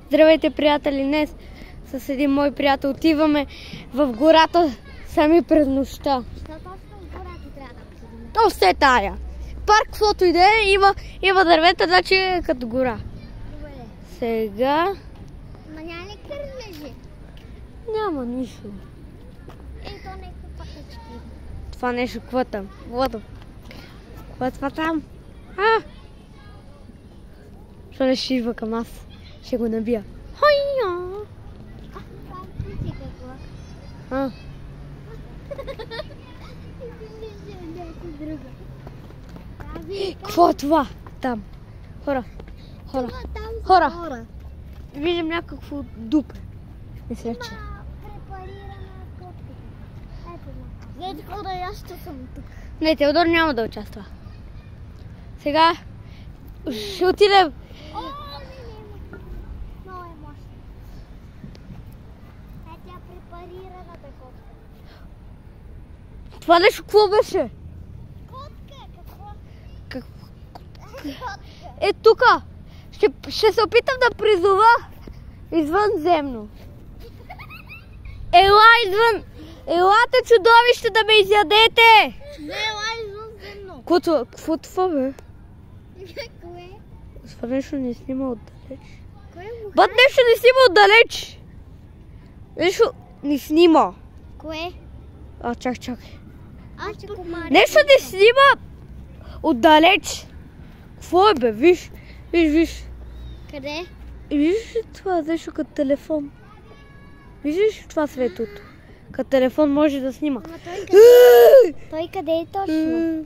Здравейте, приятели! Днес с един мой приятел отиваме в гората сами през нощта. Що точно в гората трябва да посетим? То все тая. Парк, каквото и да е, има дървета, значи е като гора. Добре. Сега Ма няма ли кърлежи? няма нищо. Ето някакво пътечки. Това нещо клътам. Клътва там. Що не ще идва към нас? Ще го набия. Хойя! Това е какво? Какво е това? Там. Хора. Виждам някакво дупе. Мисля, че. Препарирана котката. Ето ма. Ето хора, аз ще съм тук. Не, Теодор няма да участва. Сега ще отидем. Много е мощно. Е, тя препарираната котка. Това нещо какво беше? Котка, какво? Котка. Е, тука. Ще се опитам да призова извънземно. Елате, чудовище, да ме изядете! Не, ела извънземно. Какво това бе? Кое? Това нещо не снима отдалеч. Кое му? Бат, нещо не снима отдалеч! Нещо не снима. Кое? Чакай. Аз ще комаря. Нещо не снима отдалеч. Какво е бе? Виж. Къде? Виждаш ли това нещо като телефон? Виждаш ли това светото? Като телефон може да снима. Ама той къде е точно?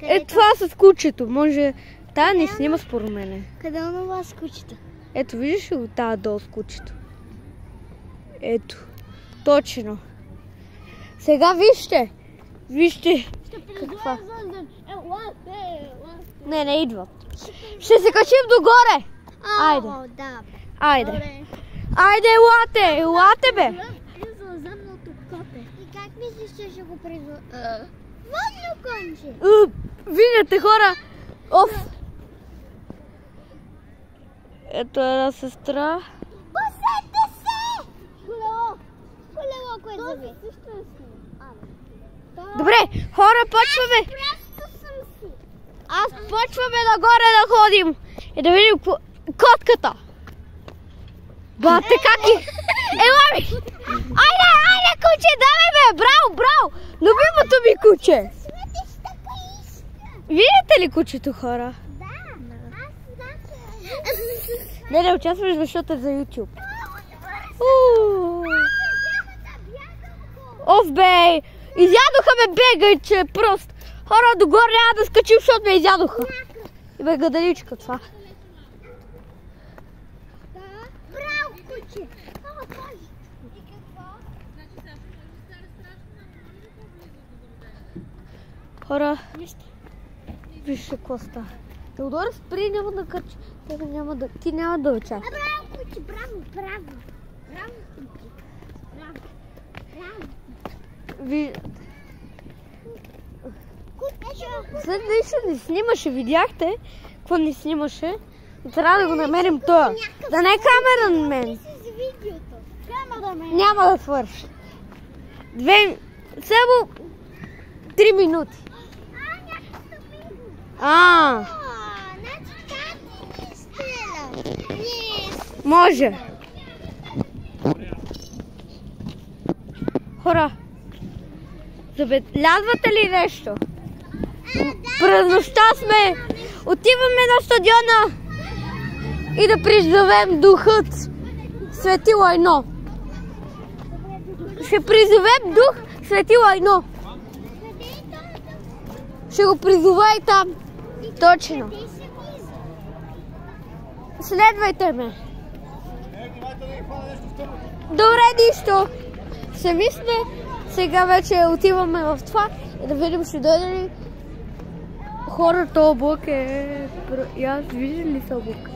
Е, това с кучето. Може... Тая не снима според мене. Къде е онова с кучета? Ето, виждаш ли го тая долу с кучето? Ето. Точно. Сега вижте. Каква? Не идват. Ще се качим догоре. Айде, елате бе. И как мислиш, че ще го призва? Водно конче. Виждате, хора. Ето една сестра. Посете се! Колело, което зави. Добре, хора, почваме. Аз почваме нагоре да ходим. И да видим котката. Бате, как е? Ела ми! Айде, куче, давай бе! Браво! Любимото ми куче! Видите ли кучето, хора? Да, Не участваш, защото е за YouTube. Бе! Изядоха ме бегайче, просто. Хора, догоре няма да скачим, защото ме изядоха. И бе, гадаличка това. Браво, куче! Хора, вижте какво става. Теодор, спри, няма да качи. Ти няма да участваш. Браво, куче, браво! Браво, куче! След нещо не снимаше, видяхте? Какво не снимаше? Трябва да го намерим това. Да не е камера на мен. Няма да свърши. Само 3 минути. Може. Хора, забелязвате ли нещо? През нощта сме. Отиваме на стадиона и да призовем духът Свети Лайно. Ще призовем дух Свети Лайно. Ще го призова и там. Точно. Следвайте ме. Добре, нищо. Сами сме. Сега вече отиваме в това и да видим, ще дойде ли хората. Облак е... И аз виждам ли са облак?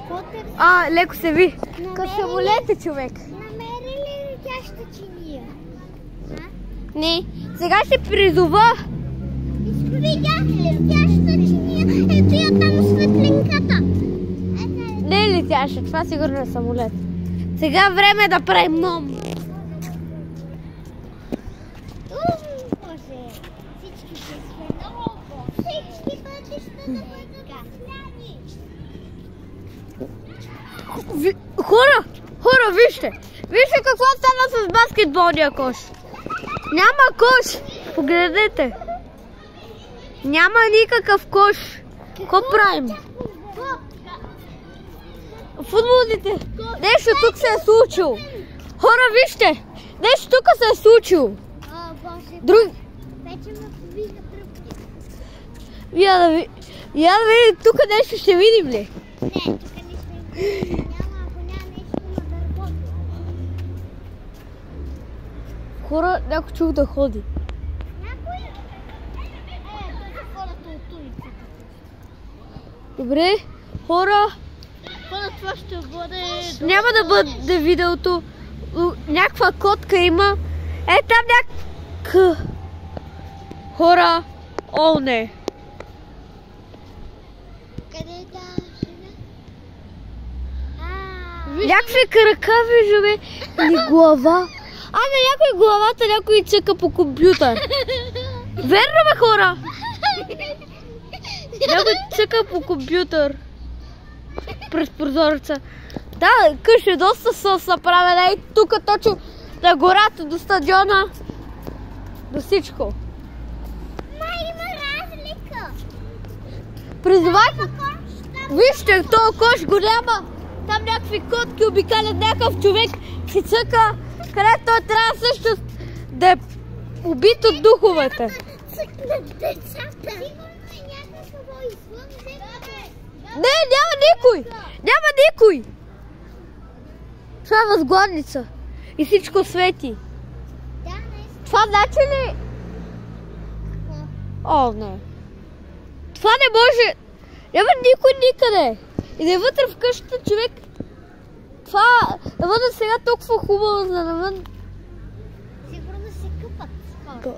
Леко се ви. Като самолет е, човек. Намери ли летяща чиния? Не. Сега ще призова. Видях ли летяща чиния? Ето я там светлинката. Не е летяше. Това сигурно е самолет. Сега време е да правим ном. Всички ще сме много. Всички пътища да бъдат сляни. Хора, вижте! Вижте какво стана с баскетболния кош. Няма кош! Погледнете! Няма никакъв кош. Какво правим? Футболните. Нещо тук се е случило. Хора, вижте! Нещо тук се е случило. Боже, вече ме побиха тръпки. Я да видим, тук нещо ще видим ли? Не, тук не ще видим. Няма, ако няма нещо на дървото. Хора, някой чух да ходи. Някой? Тук хората от улицата. Добре, хора. Хора, това ще бъде... Няма да бъде видеото. Някаква котка има. Там някакъв... Хора. О, не. Къде е тази жена? Някакви крака виждаме. Или глава. На някой главата някой цъка по компютър. Верно бе, хора? Някой цъка по компютър. През прозореца. Да, къща е доста с направена. И тук точно на гората, до стадиона. До всичко. Има разлика. Призовах. Вижте, този кош го няма. Там някакви котки обикалят, някакъв човек си цъка. Където той трябва също да е убит от духовете. Цъкнат децата. Сигурно е някакво излъмзе. Не, няма никой! Няма никой! Това е възглавница. И всичко свети. Да, наистина. Това значи ли? О, не. Това не може. Няма никой никъде. И да е вътре в къщата човек. Това навън сега толкова хубаво за навън. Сигурно се къпат скоро.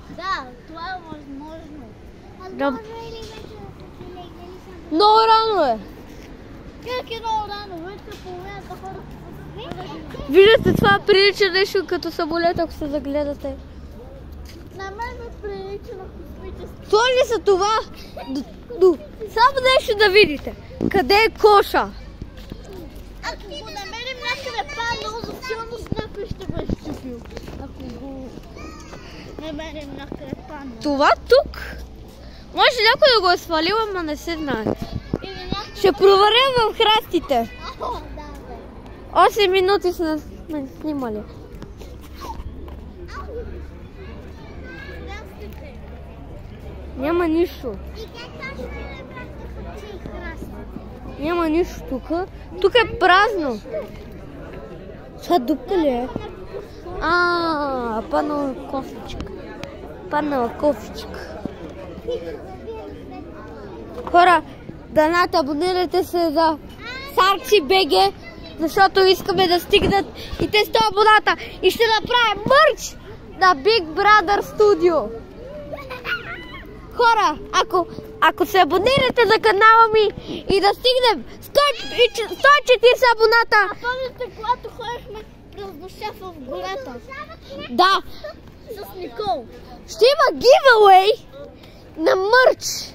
Да, това е възможно. Възможно е ли вече да са легнали само? Много рано е. Как е много рано? Вече половината хора. Виждате, това прилича нещо като самолет, ако се загледате. На мен ме прилича на космически. Сложи са това. Само нещо да видите. Къде е коша? Ако го намерим някъде паднало, за сигурност някой ще го е изчупил. Ако го намерим някъде паднало. Това тук? Може някой да го е свалил, ама не се знае. Ще проверя в храстите. 8 минути сме снимали. Няма нищо. Няма нищо тук. Тук е празно. Това дупка ли е? Паднала кофичка. Паднала кофичка. Хора, донат, абонирайте се за Sarci BG, защото искаме да стигнат и те 100 абоната. И ще направим мърч на Big Brother Studio. Хора, ако се абонирате за канала ми и да стигнем 140 абоната. А помните, когато ходихме през нощта в гората? Да. С Никол. Ще има giveaway на мърч.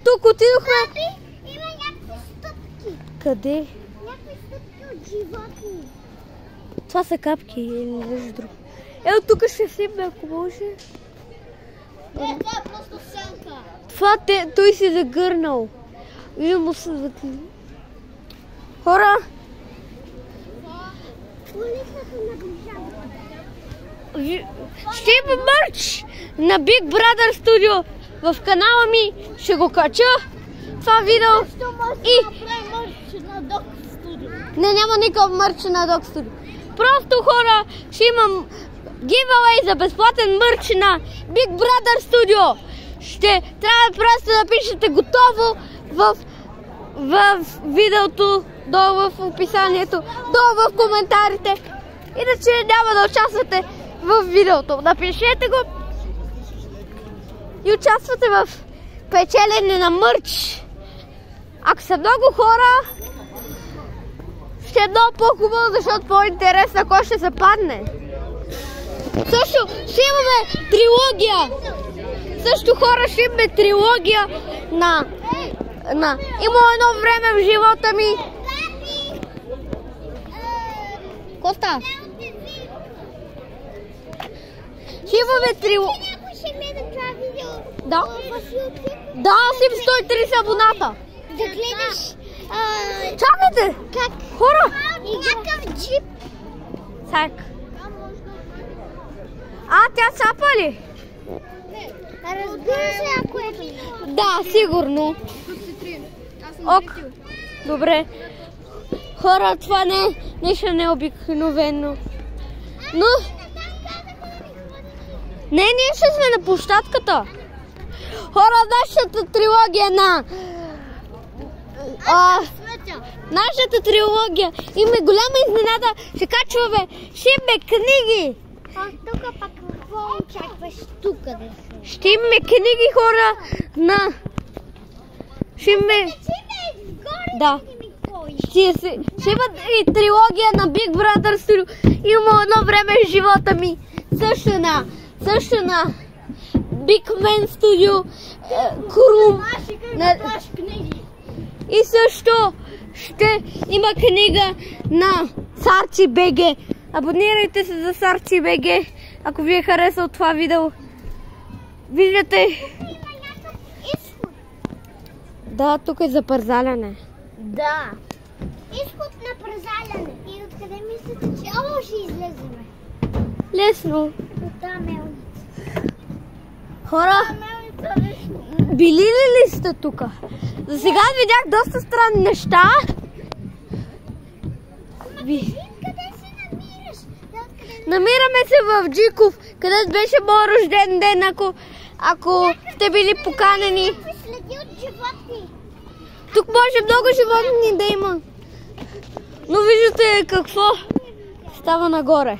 Тук отидохме. Папи, има някакви стъпки. Къде? Някакви стъпки от животни. Това са капки или нещо друго. Тук ще снимем, ако може. Това е просто сянка. Това той си загърнал. Вие му се светли. Хора. Улицата наближава. Ще има мърч на Big Brother Studio в канала ми. Ще го кача това видео. И мърч на Dog Studio. Не, няма никакъв мърч на Dog Studio. Просто, хора, ще имам giveaway за безплатен мърч на Big Brother Studio. Ще трябва просто да пишете готово в видеото, долу в описанието, долу в коментарите. Иначе няма да участвате в видеото. Напишете го и участвате в печелене на мърч Ако са много хора, ще е много по-хубаво, защото по-интересно кой ще се падне. Също ще имаме трилогия. Също хора ще имаме трилогия на... Има едно време в живота ми. Коста? Ще имаме трилогия. Да. Да, аз им 130 абоната. Да гледаш... Чакайте! Как? Хора! Някакъв джип. Так. Тя цапа ли? Разбира се, ако е това. Да, сигурно. Ок. Добре. Хора, това не е нещо необикновено. Но... Не, ние ще сме на площадката. Хора, нашата трилогия нашата трилогия има голяма изненада. Ще качваме, ще имаме книги. Тук пък какво очакваш тук да се? Ще имаме книги, хора, ще имаме... Да. Ще има и трилогия на Big Brother Studio. Има едно време в живота ми. Също на Big Man Studio. Крум. И също ще има книга на Сарчи БГ. Абонирайте се за Сарчи БГ, ако ви е харесал това видео. Виждате? Да, тук е за парзаляне. Да. Изход на парзаляне. И откъде мислите, че ще излеземе? Лесно. От тази мелница. Хора, били ли сте тук? За сега видях доста странни неща. Къде се намираш? Намираме се в Джиков, където беше моят рожден ден, ако сте били поканени. Следи от животни. Тук може много животни да има. Но виждате какво става нагоре.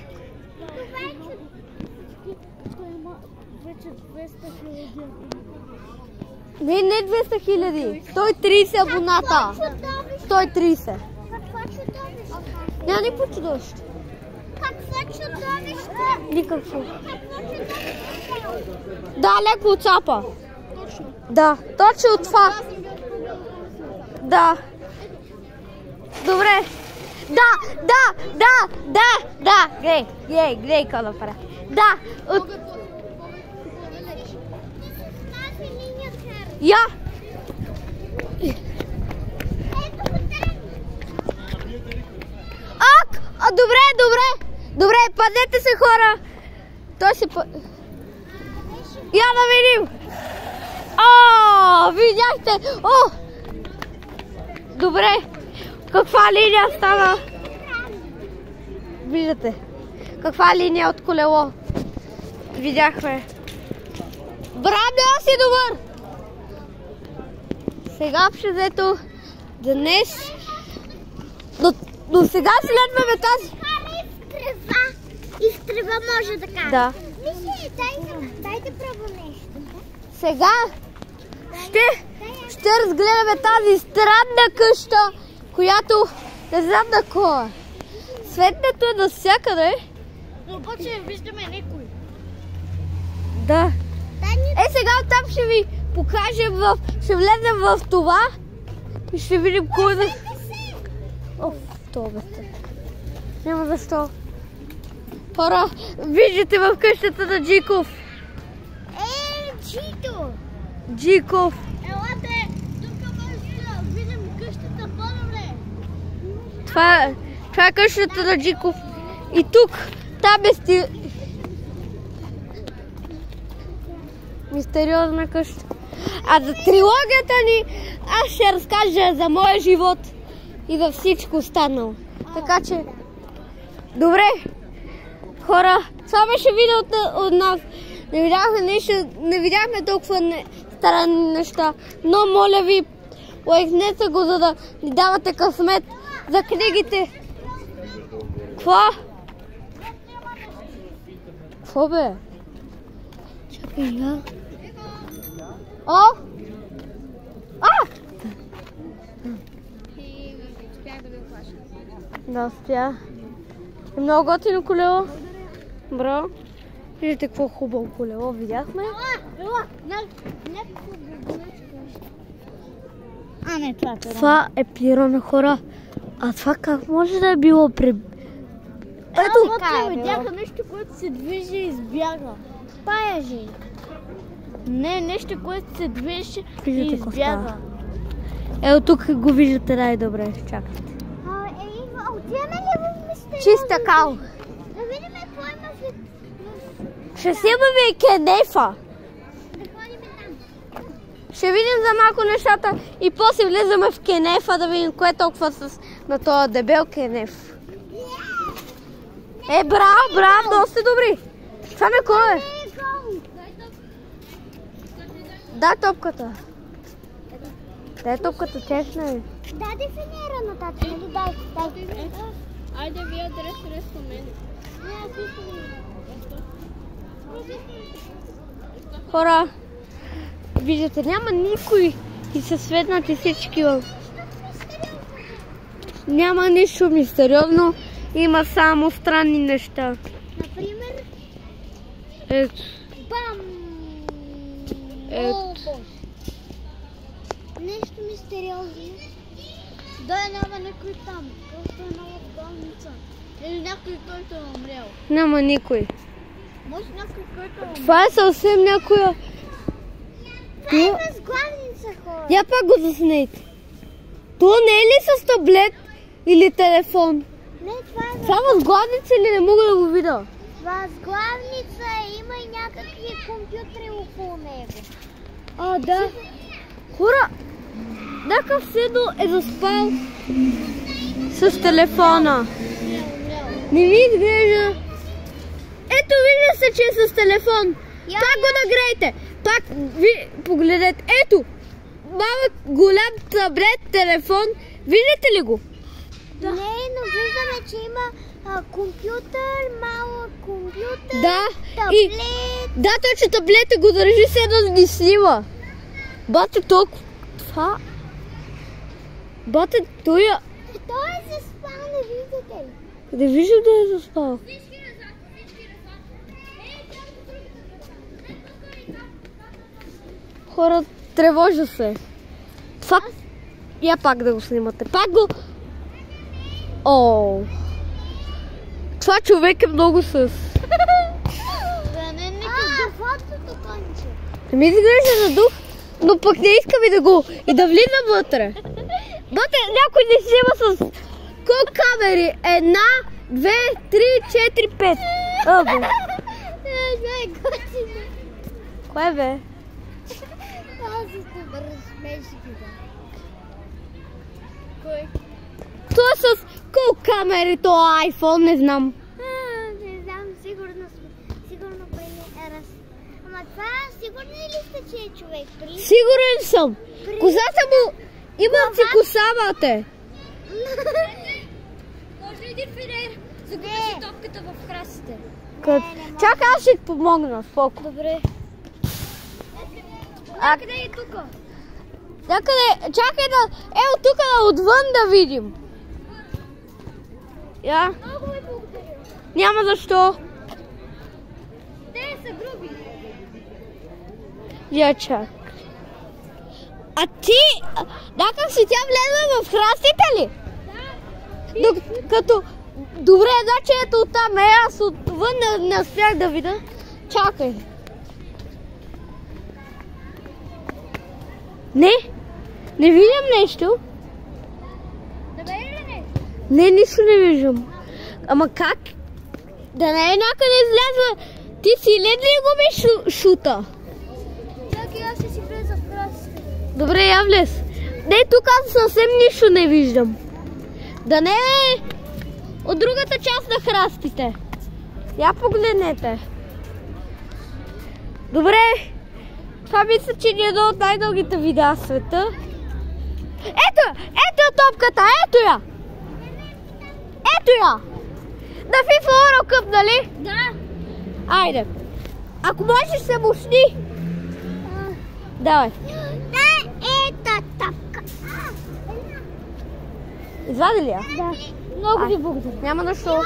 Не 200 хиляди. 130 абоната. 130. Няма никакво чудовище. Какво чудовище? Никакво. Да, леко отцапа. Да, точно от това. Да. Добре. Да. Глей какво да правя. Да. Я. Добре, паднете се, хора. Той се Я да видим. Видяхте. Добре. Каква линия стана? Виждате. Каква линия от колело. Видяхме. Браво, си добър. Сега взето днес. Но сега следваме тази. И в трева може да кажа. Да. Дай да пробва нещо. Сега ще разгледаме тази странна къща, която не знам на кой. Светнето е навсякъде. Но обаче виждаме никой. Да. Сега оттам ще ви покажем, ще влезем в това и ще видим кой да... Това бе. Няма защо. Хора, виждате в къщата на Джиков. Чито! Джиков. Елате, тук може да видим къщата по-добре. Това е къщата на Джиков. И тук, там е мистериозна къща. А за трилогията ни аз ще разкажа за моя живот и за всичко останало. Така че, добре, хора, това беше видеото от нас. Не видяхме толкова странни неща, но моля ви, лайкнете го, за да ни давате късмет за книгите. Какво бе? Чакай, я. Да, спя. Много готино колело. Браво. Виждате какво хубаво колело видяхме. А, не, това е перо. Това е перо на хора. А това как може да е било при... Ето, видяха нещо, което се движи и избяга. Паяжи. Не, нещо, което се движи и избяга. Ето тук го виждате най-добре. Чакайте. Отиваме ли в мистериозно? Чиста кал. Да видим какво има в... Ще си имаме кенефа. Да ходим там. Ще видим за малко нещата и после влизаме в кенефа да видим кое е толкова на този дебел кенеф. Браво, доста добри. Това на кой е? Дай топката. Дай топката, честна е. Да, дефинира нататък, нали? Дай. Айде, вие адрес към мен. Хора, виждате, няма никой и са светнати всички. Няма нищо мистериозно, има само странни неща. Например? Ето. Бам! Ето. Нещо мистериозно. Да няма някой там, който е нова болница. Или някой, който е умрял. Няма никой. Може някой, който е умрял. Това е съвсем някоя... Това е възглавница, хора. Я пак го заснете. То не е ли с таблет или телефон? Не, това е Това възглавница или не мога да го видя? възглавница. Има и някакви компютри около него. А, да. Хора, някакъв седо е заспал с телефона. Не ми изглежда. Ето, вижда се, че е с телефон. Пак го нагрейте. Пак ви погледнете. Ето, малък, голям таблет, телефон. Виждате ли го? Не, но виждаме, че има компютър, малък компютър, Да. таблет. Да, точно таблета го държи се да ни снима. Бате, толкова... Това... Бате, той е... Той е заспал, не виждате ли? Не виждам да е заспал. Хора, тревожа се. Това... Я пак да го снимате. Пак го... Ооо. Това човек е много с... Да не никакъв фотото конче. Не ми изглежда за дух, но пък не искам и да го... И да влизам вътре. Бате, някой не снима с... Колко камери? 1, 2, 3, 4, 5. Абе. Не, готино. Кое бе? Аз се разсмеши ги. Кой? Това е с колко камери, то iPhone, не знам. Не знам, сигурно при раз. Ама това сигурно ли сте, че е човек? Сигурен съм. Косата му... Имам си коса, бате. Може ли дефилер? Загуби си топката в храстите. Чакай, аз ще ти помогна. Споко. Добре. Къде е тук? Някъде, чакай да... Ево тук отвън да видим. Я? Много ви благодаря. Няма защо. Те са груби. Я чак. А ти... Някак си тя влезла в храстите ли? Да. Като... Добре, значи ето оттам. Аз отвън не успях да видя. Чакай. Не виждам нещо. Добре ли не? Не, нищо не виждам. Ама как? Да не е някъде излязла. Ти си ли губиш шута? Чакай, аз ще си влеза в храстите. Добре, я влез. Не, тук аз съвсем нищо не виждам. Да не е от другата част на храстите. Я погледнете. Добре. Това мисля, че ни е едно от най-дългите видеа в света. Ето я топката, ето я. Ето я. На FIFA Euro Cup, нали? Да. Айде. Ако можеш се мушни. Давай. Ето топка. Извади ли я? Да. Много ви благодаря. Няма защо.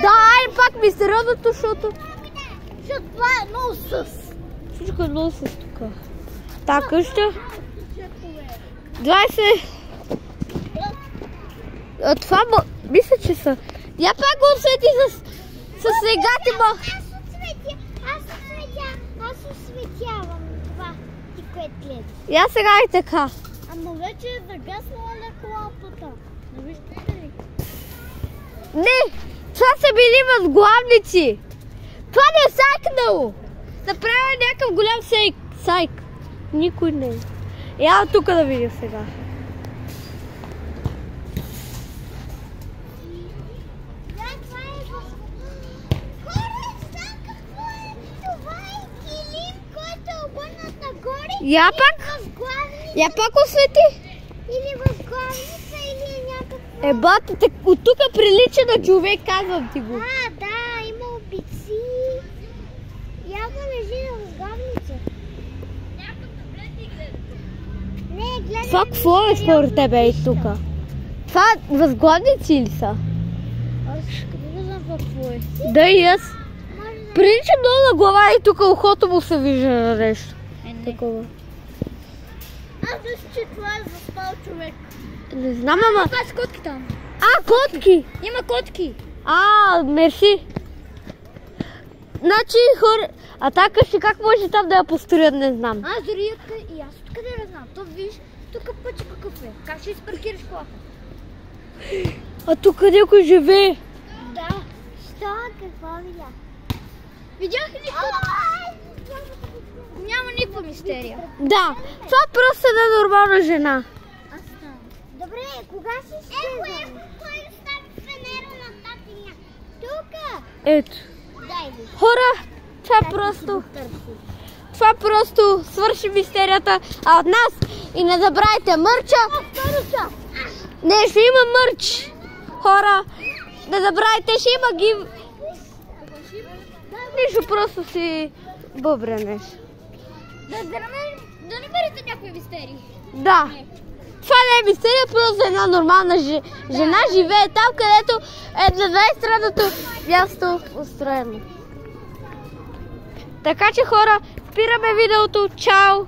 Да, айде пак мистериозното, защото... Защото това е много със. Всичко е много със тук. Та къща. 20... Това мисля, че са... Я пак го освети с сегати, ма... Аз осветявам това, ти което гледа. Я сега и така. Ама вече е загаснала леко лампата. Не виждате ли? Не, това са били възглавници. Това не е сайкнало. Направя някакъв голям сайк. Никой не е. Я тук да видя сега. Я пак освети. Или възглавница, или някаква... Бате, от тук прилича на човек, казвам ти го. Да, има обици. Явно лежи на възглавница. Някакъв таблет и гледате. Не, гледаме... Това какво е според тебе и тук? Това възглавници ли са? Аз не знам какво е. Да и аз. Прилича много на глава и тук ухото му се вижда на нещо. Такова. Аз мисля, че това е заспал човек. Не знам, ама... Това са котки там. Котки! Има котки. Мерси. Значи хора... А тази къща как може там да я построят, не знам. Дори и аз откъде не знам. То виж, тук пъче какъв е. Как ще изпаркираш кола? Тук някой живее. Да. Що? Какво видя? Видях ли котки? Няма никаква мистерия. Да, това просто е една нормална жена. Добре, кога ще излезем? Кой остави фенера на татиня? Тука! Ето. Хора, това просто свърши мистерията от нас. И не забравяйте мърча. Не, ще има мърч. Хора, не забравяйте, ще има ги... Нищо, просто си бъбренеш. Да не бъдете някакви мистерии. Да. Това не е мистерия, просто една нормална жена живее там, където е на най-странното място устроено. Така че хора, спираме видеото. Чао!